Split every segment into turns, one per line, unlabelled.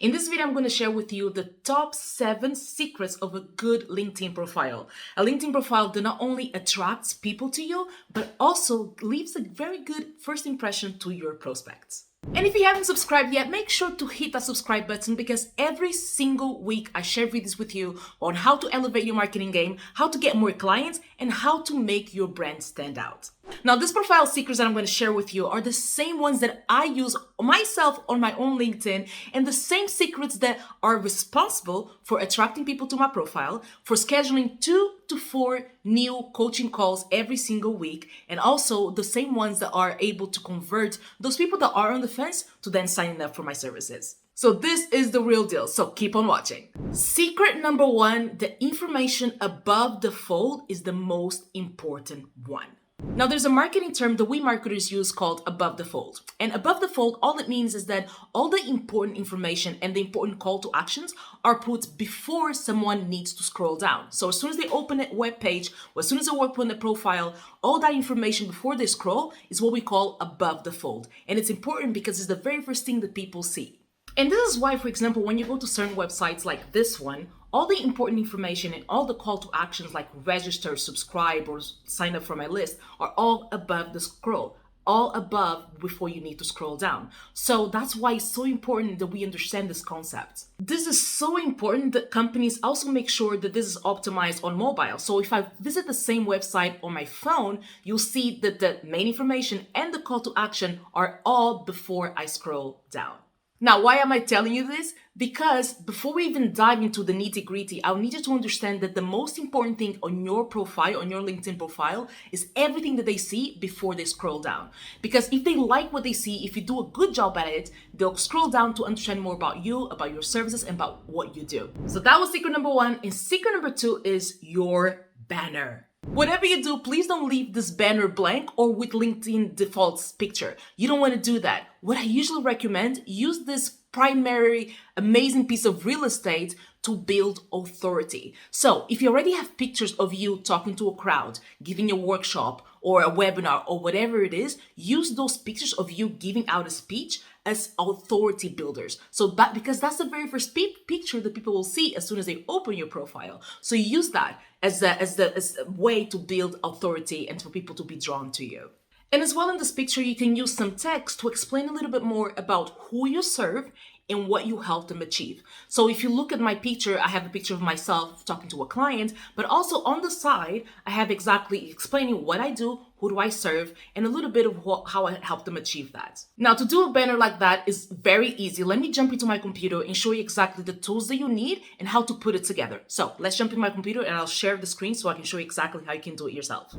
In this video, I'm going to share with you the top 7 secrets of a good LinkedIn profile. A LinkedIn profile that not only attracts people to you, but also leaves a very good first impression to your prospects. And if you haven't subscribed yet, make sure to hit that subscribe button because every single week I share videos with you on how to elevate your marketing game, how to get more clients, and how to make your brand stand out. Now, these profile secrets that I'm going to share with you are the same ones that I use myself on my own LinkedIn, and the same secrets that are responsible for attracting people to my profile, for scheduling 2 to 4 new coaching calls every single week, and also the same ones that are able to convert those people that are on the fence to then signing up for my services. So this is the real deal, so keep on watching. Secret number 1, the information above the fold is the most important one. Now, there's a marketing term that we marketers use called above the fold. And above the fold, all it means is that all the important information and the important call to actions are put before someone needs to scroll down. So as soon as they open a web page, or as soon as they open a profile, all that information before they scroll is what we call above the fold. And it's important because it's the very first thing that people see. And this is why, for example, when you go to certain websites like this one, all the important information and all the call to actions like register, subscribe, or sign up for my list are all above the scroll, all above before you need to scroll down. So that's why it's so important that we understand this concept. This is so important that companies also make sure that this is optimized on mobile. So if I visit the same website on my phone, you'll see that the main information and the call to action are all before I scroll down. Now, why am I telling you this? Because before we even dive into the nitty-gritty, I'll need you to understand that the most important thing on your profile, on your LinkedIn profile, is everything that they see before they scroll down. Because if they like what they see, if you do a good job at it, they'll scroll down to understand more about you, about your services, and about what you do. So that was secret number 1. And secret number 2 is your banner. Whatever you do, please don't leave this banner blank or with LinkedIn defaults picture. You don't want to do that. What I usually recommend, use this primary amazing piece of real estate to build authority. So if you already have pictures of you talking to a crowd, giving a workshop or a webinar or whatever it is, use those pictures of you giving out a speech as authority builders. So that, because that's the very first picture that people will see as soon as they open your profile. So use that as a way to build authority and for people to be drawn to you. And as well, in this picture, you can use some text to explain a little bit more about who you serve and what you help them achieve. So if you look at my picture, I have a picture of myself talking to a client, but also on the side, I have exactly explaining what I do, who do I serve, and a little bit of how I help them achieve that. Now, to do a banner like that is very easy. Let me jump into my computer and show you exactly the tools that you need and how to put it together. So let's jump in my computer and I'll share the screen so I can show you exactly how you can do it yourself.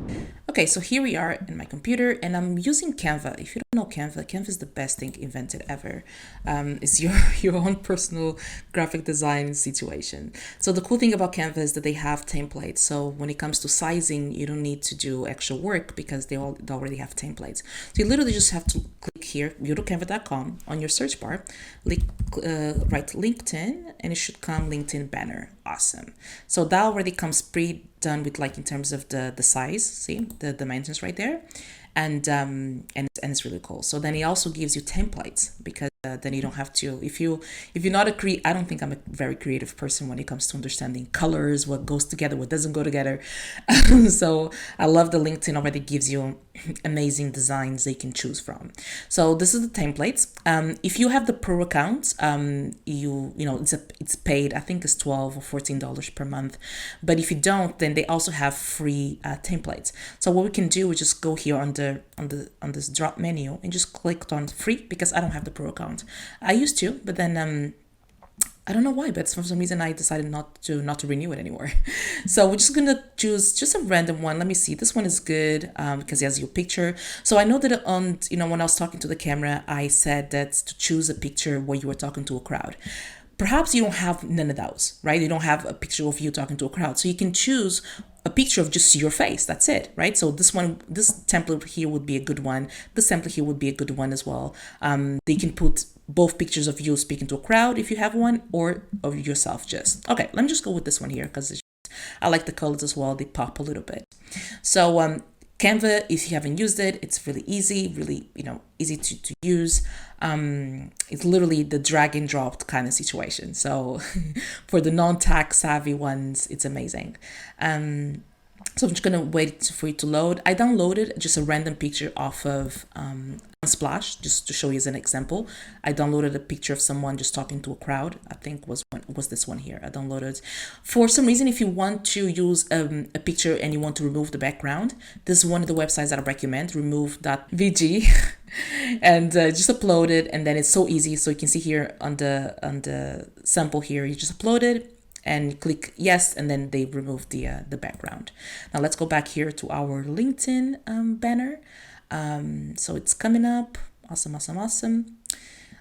Okay, so here we are in my computer and I'm using Canva. If you don't know Canva, Canva is the best thing invented ever. It's your own personal graphic design situation. So the cool thing about Canva is that they have templates. So when it comes to sizing, you don't need to do extra work because they already have templates. So you literally just have to click here, go to canva.com, on your search bar, write LinkedIn, and it should come LinkedIn banner. Awesome. So that already comes pre-done with like in terms of the size, see the dimensions right there. And it's really cool. So then it also gives you templates because then you don't have to, if you're not I don't think I'm a very creative person when it comes to understanding colors, what goes together, what doesn't go together. So I love the LinkedIn already gives you amazing designs they can choose from. So this is the templates. If you have the pro account, it's paid. I think it's $12 or $14 per month. But if you don't, then they also have free templates. So what we can do is just go here on this drop menu and just click on free because I don't have the pro account. I used to, but then I don't know why, but for some reason I decided not to renew it anymore. So we're just gonna choose just a random one. Let me see. This one is good because it has your picture. So I know that when I was talking to the camera, I said that to choose a picture where you were talking to a crowd. Perhaps you don't have none of those, right? You don't have a picture of you talking to a crowd. So you can choose a picture of just your face. That's it, right? So this template here would be a good one. This template here would be a good one as well. They can put both pictures of you speaking to a crowd if you have one, or of yourself just. Okay, let me just go with this one here because I like the colors as well. They pop a little bit. So Canva, if you haven't used it, it's really easy, really, easy to use. It's literally the drag and drop kind of situation. So for the non-tech savvy ones, it's amazing. So I'm just gonna wait for it to load. I downloaded just a random picture off of Splash, just to show you as an example. I downloaded a picture of someone just talking to a crowd. I think was this one here. I downloaded. For some reason, if you want to use a picture and you want to remove the background, this is one of the websites that I recommend. Remove.vg, and just upload it, and then it's so easy. So you can see here on the sample here, you just upload it and click yes, and then they remove the background. Now let's go back here to our LinkedIn banner. So it's coming up. Awesome.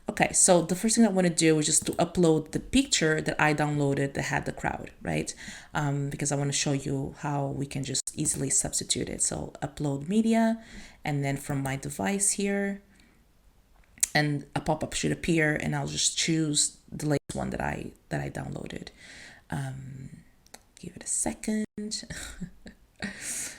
Okay, so the first thing I want to do is just to upload the picture that I downloaded that had the crowd, right? Because I want to show you how we can just easily substitute it. So upload media, and then from my device here, and a pop-up should appear, and I'll just choose the latest one that I downloaded. Give it a second.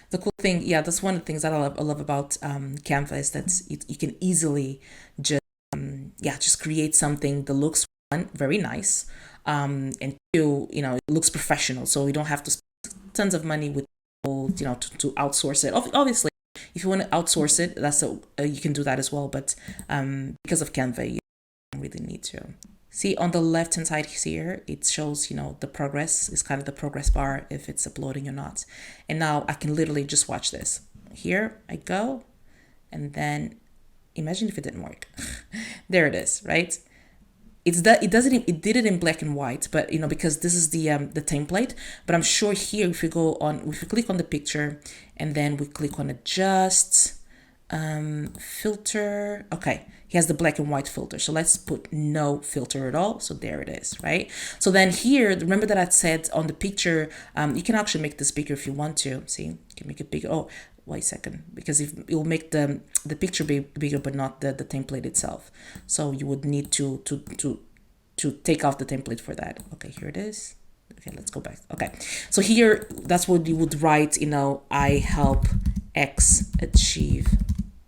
The cool thing, that's one of the things that I love about Canva is that you can easily just create something that looks, one, very nice, and two, it looks professional. So you don't have to spend tons of money with people, to outsource it. Obviously, if you want to outsource it, you can do that as well. But because of Canva, you don't really need to. See, on the left hand side here, it shows, the progress is kind of the progress bar, if it's uploading or not. And now I can literally just watch this. Here I go. And then imagine if it didn't work. There it is, right? It did it in black and white, but because this is the template. But I'm sure here, if we click on the picture and then we click on adjust, filter. Okay, he has the black and white filter. So let's put no filter at all. So there it is, right? So then here, remember that I said on the picture, you can actually make this bigger if you want to. See, you can make it bigger. Oh, wait a second, because it will make the picture bigger, but not the template itself. So you would need to take off the template for that. Okay, here it is. Okay, let's go back. Okay, so here, that's what you would write, I help X achieve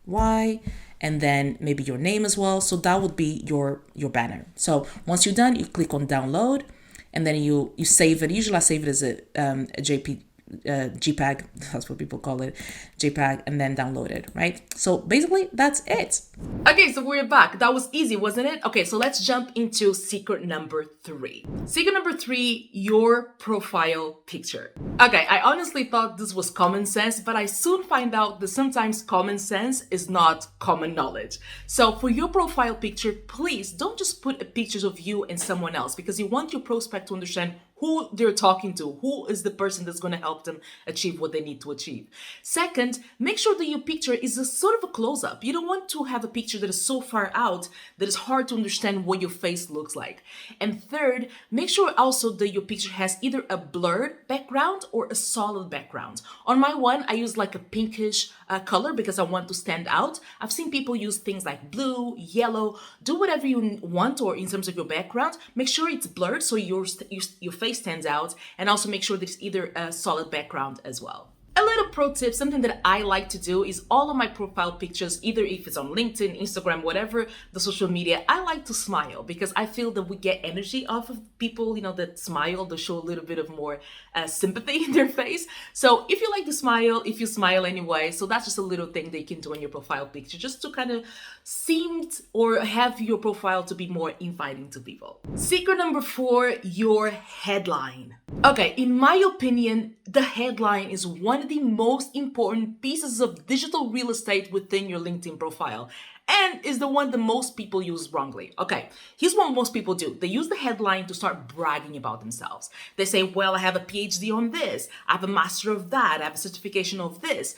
Y, and then maybe your name as well. So that would be your banner. So once you're done, you click on download, and then you save it. Usually I save it as a JPEG, that's what people call it, JPEG, and then download it, right? So basically that's it.
Okay, so we're back. That was easy, wasn't it? Okay, so let's jump into secret number 3. Secret number 3, your profile picture. Okay, I honestly thought this was common sense, but I soon find out that sometimes common sense is not common knowledge. So for your profile picture, please don't just put pictures of you and someone else, because you want your prospect to understand who they're talking to, who is the person that's going to help them achieve what they need to achieve. Second, make sure that your picture is a sort of a close-up. You don't want to have a picture that is so far out that it's hard to understand what your face looks like. And third, make sure also that your picture has either a blurred background or a solid background. On my one, I use like a pinkish color because I want to stand out. I've seen people use things like blue, yellow. Do whatever you want, or in terms of your background, make sure it's blurred so your face stands out, and also make sure there's either a solid background as well. A little pro tip, something that I like to do is all of my profile pictures, either if it's on LinkedIn, Instagram, whatever, the social media, I like to smile because I feel that we get energy off of people, that smile, that show a little bit of more sympathy in their face. So if you like to smile, if you smile anyway, so that's just a little thing that you can do on your profile picture, just to kind of seem or have your profile to be more inviting to people. Secret number 4, your headline. Okay, in my opinion, the headline is one of the most important pieces of digital real estate within your LinkedIn profile, and is the one that most people use wrongly. Okay, here's what most people do. They use the headline to start bragging about themselves. They say, well, I have a PhD on this, I have a master of that, I have a certification of this.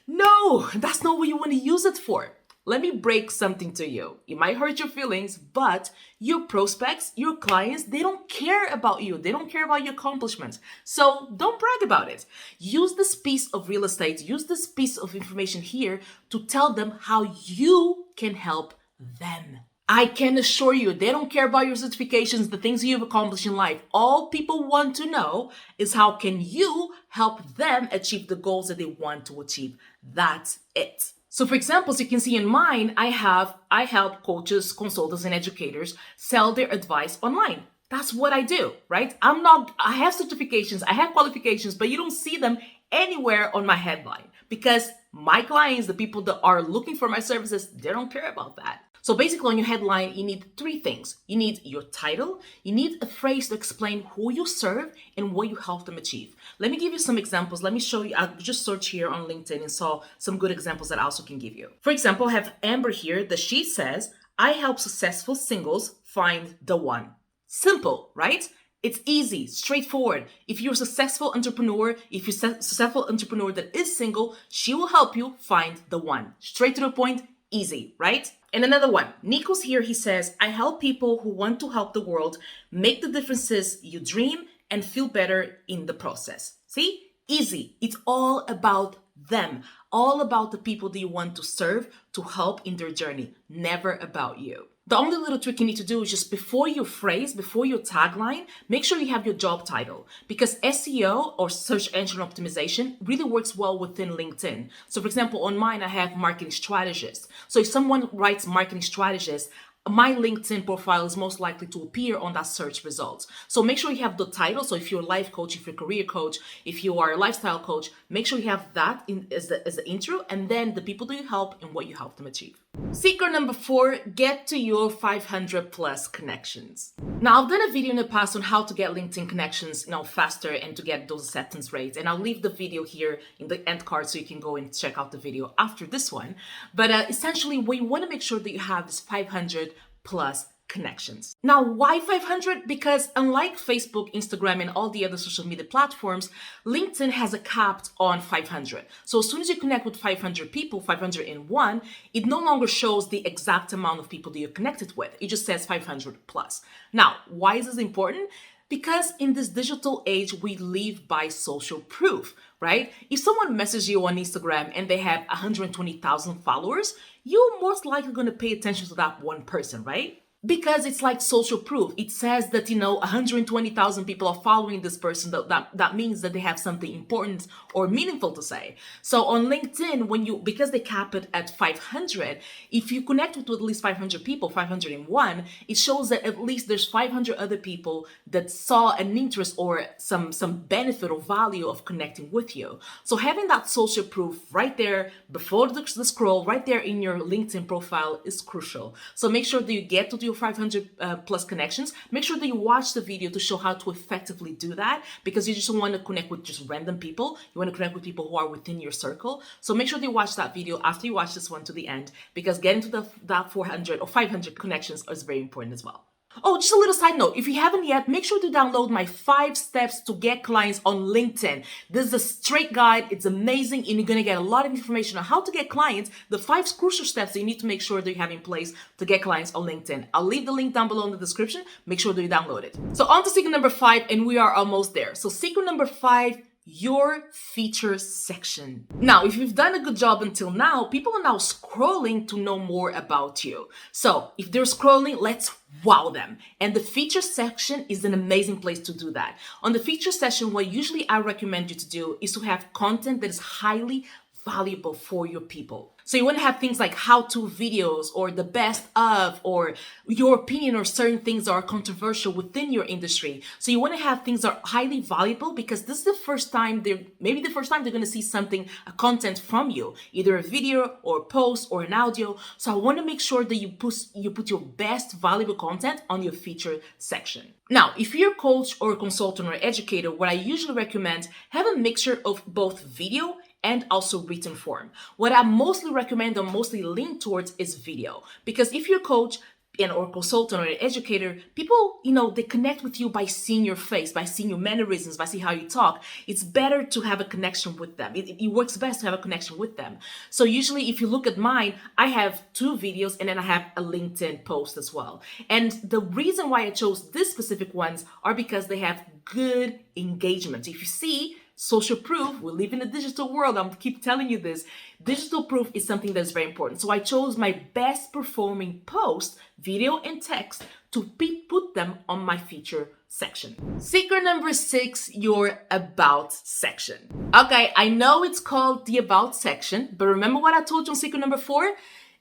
No, that's not what you want to use it for. Let me break something to you. It might hurt your feelings, but your prospects, your clients, they don't care about you. They don't care about your accomplishments. So don't brag about it. Use this piece of real estate, use this piece of information here to tell them how you can help them. I can assure you, they don't care about your certifications, the things you've accomplished in life. All people want to know is how can you help them achieve the goals that they want to achieve That's it. So for example, as you can see in mine, I help coaches, consultants, and educators sell their advice online. That's what I do, right? I have certifications, I have qualifications, but you don't see them anywhere on my headline because my clients, the people that are looking for my services, they don't care about that. So basically on your headline, you need three things. You need your title, you need a phrase to explain who you serve and what you help them achieve. Let me give you some examples. Let me show you. I just searched here on LinkedIn and saw some good examples that I also can give you. For example, I have Amber here that she says, I help successful singles find the one. Simple, right? It's easy, straightforward. If you're a successful entrepreneur, if you're a successful entrepreneur that is single, she will help you find the one. Straight to the point, easy, right? And another one, Nico's here, he says, I help people who want to help the world make the differences you dream and feel better in the process. See? Easy. It's all about them, all about the people that you want to serve, to help in their journey, never about you. The only little trick you need to do is just before your phrase, before your tagline, make sure you have your job title, because SEO or search engine optimization really works well within LinkedIn. So for example, on mine, I have marketing strategist. So if someone writes marketing strategist, my LinkedIn profile is most likely to appear on that search results. So make sure you have the title. So if you're a life coach, if you're a career coach, if you are a lifestyle coach, make sure you have that as the intro, and then the people that you help and what you help them achieve. Secret number 4, get to your 500 plus connections. Now, I've done a video in the past on how to get LinkedIn connections, faster and to get those acceptance rates. And I'll leave the video here in the end card so you can go and check out the video after this one. But essentially, what you want to make sure that you have is 500 plus connections. Now, why 500? Because unlike Facebook, Instagram, and all the other social media platforms, LinkedIn has a cap on 500. So as soon as you connect with 500 people, 501, it no longer shows the exact amount of people that you're connected with. It just says 500 plus. Now, why is this important? Because in this digital age, we live by social proof, right? If someone messages you on Instagram and they have 120,000 followers, you're most likely going to pay attention to that one person, right? Because it's like social proof. It says that, 120,000 people are following this person. That means that they have something important or meaningful to say. So on LinkedIn, because they cap it at 500, if you connect with at least 500 people, 501, it shows that at least there's 500 other people that saw an interest or some benefit or value of connecting with you. So having that social proof right there before the scroll, right there in your LinkedIn profile is crucial. So make sure that you get to your 500 plus connections. Make sure that you watch the video to show how to effectively do that, because you just don't want to connect with just random people. You want to connect with people who are within your circle. So make sure that you watch that video after you watch this one to the end, because getting to that 400 or 500 connections is very important as well. Oh, just a little side note. If you haven't yet, make sure to download my 5 steps to get clients on LinkedIn. This is a straight guide. It's amazing. And you're going to get a lot of information on how to get clients, the 5 crucial steps that you need to make sure that you have in place to get clients on LinkedIn. I'll leave the link down below in the description. Make sure that you download it. So on to secret number 5, and we are almost there. So secret number 5, your feature section. Now, if you've done a good job until now, people are now scrolling to know more about you. So if they're scrolling, let's wow them. And the feature section is an amazing place to do that. On the feature section, what usually I recommend you to do is to have content that is highly valuable for your people. So you want to have things like how-to videos or the best of, or your opinion or certain things that are controversial within your industry. So you want to have things that are highly valuable, because this is the first time they're going to see something, a content from you, either a video or a post or an audio. So I want to make sure that you put your best valuable content on your feature section. Now, if you're a coach or a consultant or educator, what I usually recommend, have a mixture of both video and also written form. What I mostly recommend or mostly lean towards is video, because if you're a coach or consultant or an educator, people, they connect with you by seeing your face, by seeing your mannerisms, by seeing how you talk. It's better to have a connection with them. It works best to have a connection with them. So usually if you look at mine, I have 2 videos and then I have a LinkedIn post as well. And the reason why I chose these specific ones are because they have good engagement. If you see, social proof. We live in a digital world. I'm keep telling you this. Digital proof is something that's very important. So I chose my best performing post, video and text to put them on my feature section. Secret number 6, your about section. Okay, I know it's called the about section, but remember what I told you on secret number 4?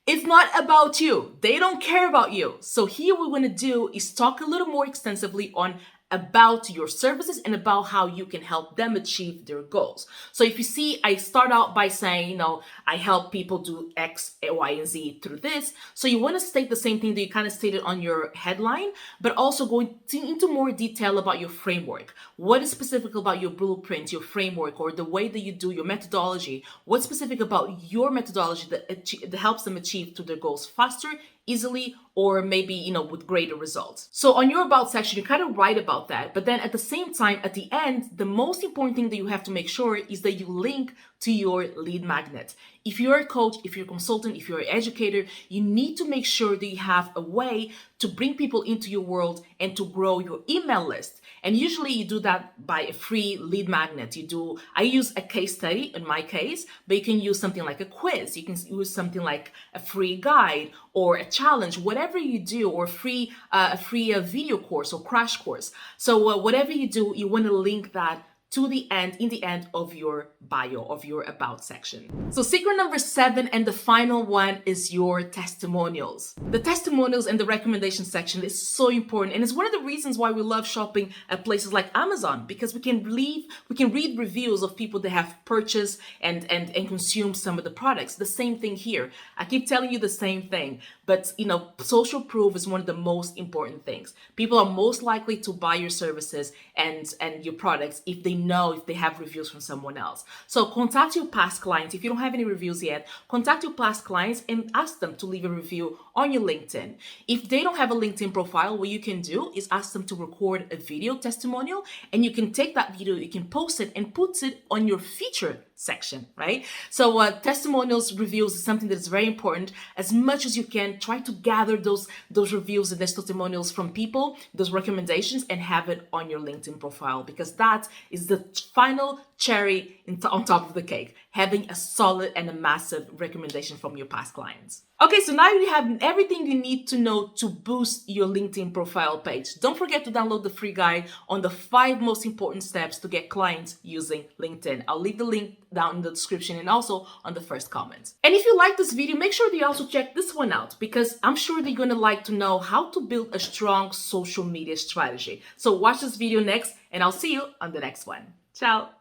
It's not about you. They don't care about you. So here what we're going to do is talk a little more extensively on about your services and about how you can help them achieve their goals. So if you see, I start out by saying, I help people do X, Y, and Z through this. So you want to state the same thing that you kind of stated on your headline, but also go into more detail about your framework. What is specific about your blueprint, your framework, or the way that you do your methodology? What's specific about your methodology that helps them achieve to their goals faster, easily, or maybe, with greater results. So on your about section, you kind of write about that. But then at the same time, at the end, the most important thing that you have to make sure is that you link to your lead magnet. If you're a coach, if you're a consultant, if you're an educator, you need to make sure that you have a way to bring people into your world and to grow your email list. And usually you do that by a free lead magnet. I use a case study in my case, but you can use something like a quiz. You can use something like a free guide or a challenge, whatever you do, or a free video course or crash course. So whatever you do, you want to link that to the end, in the end of your bio, of your about section. So secret number 7 and the final one is your testimonials. The testimonials and the recommendation section is so important. And it's one of the reasons why we love shopping at places like Amazon, because we can read reviews of people that have purchased and consumed some of the products. The same thing here. I keep telling you the same thing, but social proof is one of the most important things. People are most likely to buy your services and your products if they have reviews from someone else. So contact your past clients. If you don't have any reviews yet, contact your past clients and ask them to leave a review on your LinkedIn. If they don't have a LinkedIn profile, what you can do is ask them to record a video testimonial, and you can take that video, you can post it and put it on your featured section, right? So testimonials, reviews is something that is very important. As much as you can, try to gather those reviews and those testimonials from people, those recommendations, and have it on your LinkedIn profile, because that is the final cherry on top of the cake, having a solid and a massive recommendation from your past clients. Okay, so now you have everything you need to know to boost your LinkedIn profile page. Don't forget to download the free guide on the 5 most important steps to get clients using LinkedIn. I'll leave the link down in the description and also on the first comment. And if you like this video, make sure that you also check this one out, because I'm sure that you're going to like to know how to build a strong social media strategy. So watch this video next, and I'll see you on the next one. Ciao.